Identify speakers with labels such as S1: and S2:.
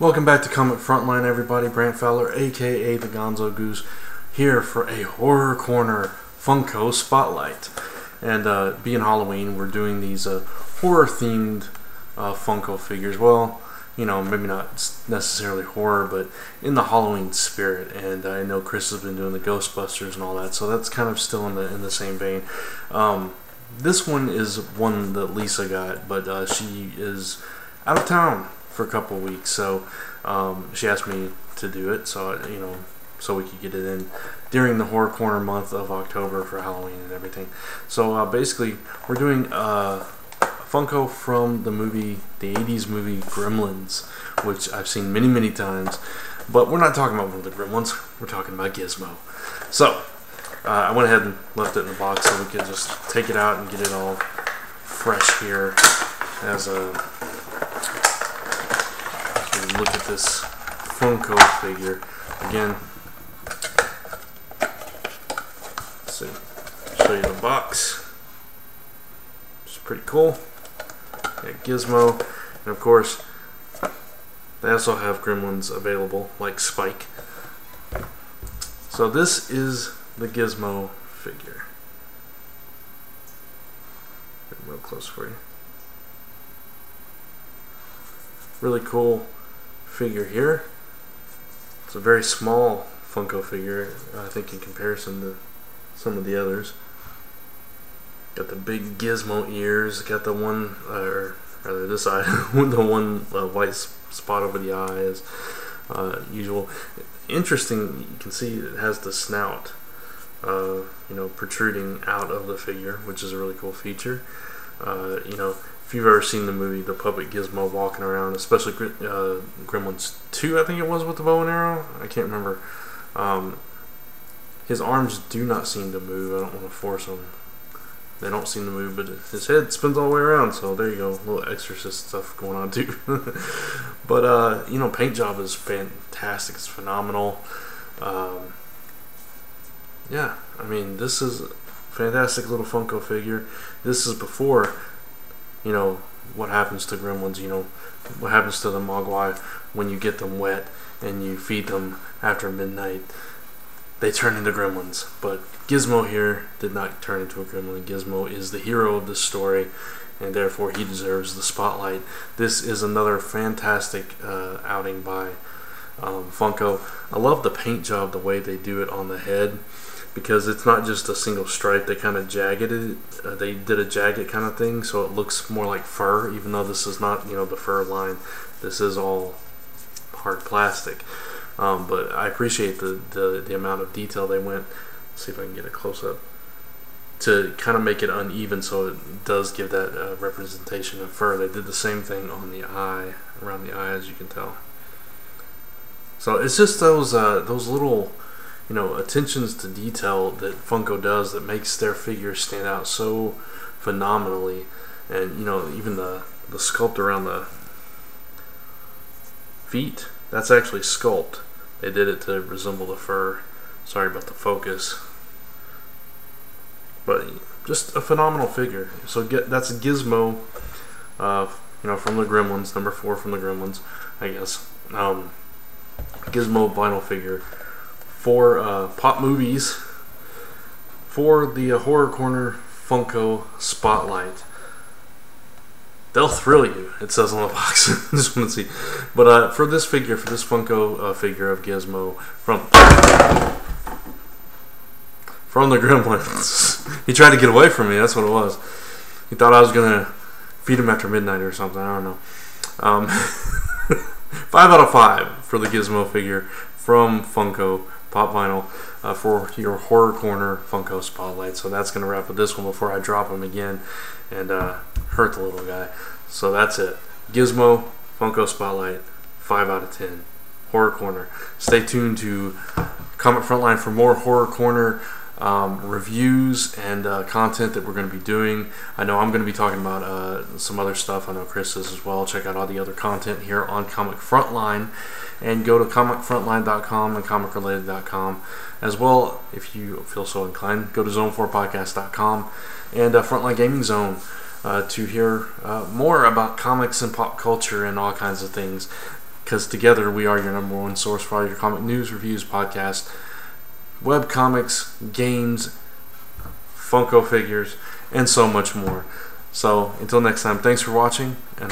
S1: Welcome back to Comic Frontline, everybody. Brant Fowler, aka the Gonzogoose, here for a Horror Corner Funko Spotlight. And being Halloween, we're doing these horror-themed Funko figures. Well, you know, maybe not necessarily horror, but in the Halloween spirit. And I know Chris has been doing the Ghostbusters and all that, so that's kind of still in the same vein. This one is one that Lisa got, but she is out of town for a couple of weeks, so she asked me to do it, so so we could get it in during the Horror Corner month of October for Halloween and everything. So basically, we're doing Funko from the 80s movie Gremlins, which I've seen many times, but we're not talking about one of the Gremlins. We're talking about Gizmo. So I went ahead and left it in the box so we could just take it out and get it all fresh here as a look at this Funko figure again. Let's see, show you the box. It's pretty cool. Got Gizmo, and of course they also have Gremlins available, like Spike. So this is the Gizmo figure. Get it real close for you. Really cool figure here. It's a very small Funko figure, I think, in comparison to some of the others. Got the big Gizmo ears. Got the one, or rather this eye, the one white spot over the eye as usual. Interesting, you can see it has the snout, protruding out of the figure, which is a really cool feature. If you've ever seen the movie The Puppet Gizmo walking around, especially Gremlins 2, I think it was, with the bow and arrow, I can't remember. His arms do not seem to move. I don't want to force them. They don't seem to move, but his head spins all the way around, so there you go. A little Exorcist stuff going on too. But, paint job is fantastic. It's phenomenal. Yeah, I mean, this is a fantastic little Funko figure. This is before what happens to Gremlins, what happens to the Mogwai when you get them wet and you feed them after midnight. They turn into Gremlins. But Gizmo here did not turn into a Gremlin. Gizmo is the hero of this story, and therefore he deserves the spotlight. This is another fantastic outing by Funko. I love the paint job, the way they do it on the head, because it's not just a single stripe. They kind of jagged it. They did a jagged kind of thing, so it looks more like fur, even though this is not, the fur line. This is all hard plastic. But I appreciate the amount of detail they went. Let's see if I can get a close up to kind of make it uneven, so it does give that representation of fur. They did the same thing on the eye, around the eye, as you can tell. So it's just those little attentions to detail that Funko does that makes their figures stand out so phenomenally. And even the sculpt around the feet, that's actually sculpt. They did it to resemble the fur. Sorry about the focus, but just a phenomenal figure. So that's a Gizmo, from the Gremlins, number 4 from the Gremlins, I guess. Gizmo vinyl figure for Pop Movies, for the Horror Corner Funko Spotlight. They'll thrill you, it says on the box. Just want to see. But for this figure, for this Funko figure of Gizmo from the Gremlins, he tried to get away from me. That's what it was. He thought I was gonna feed him after midnight or something. I don't know. 5 out of 5 for the Gizmo figure from Funko Pop Vinyl for your Horror Corner Funko Spotlight. So that's going to wrap up this one before I drop him again and hurt the little guy. So that's it. Gizmo Funko Spotlight, 5 out of 10. Horror Corner. Stay tuned to Comic Frontline for more Horror Corner reviews and content that we're going to be doing. I know I'm going to be talking about some other stuff. I know Chris is as well. Check out all the other content here on Comic Frontline, and go to comicfrontline.com and comicrelated.com as well. If you feel so inclined, go to zone4podcast.com and Frontline Gaming Zone to hear more about comics and pop culture and all kinds of things. because together we are your #1 source for all your comic news, reviews, podcasts, web comics, games, Funko figures, and so much more. So until next time, thanks for watching, and I'll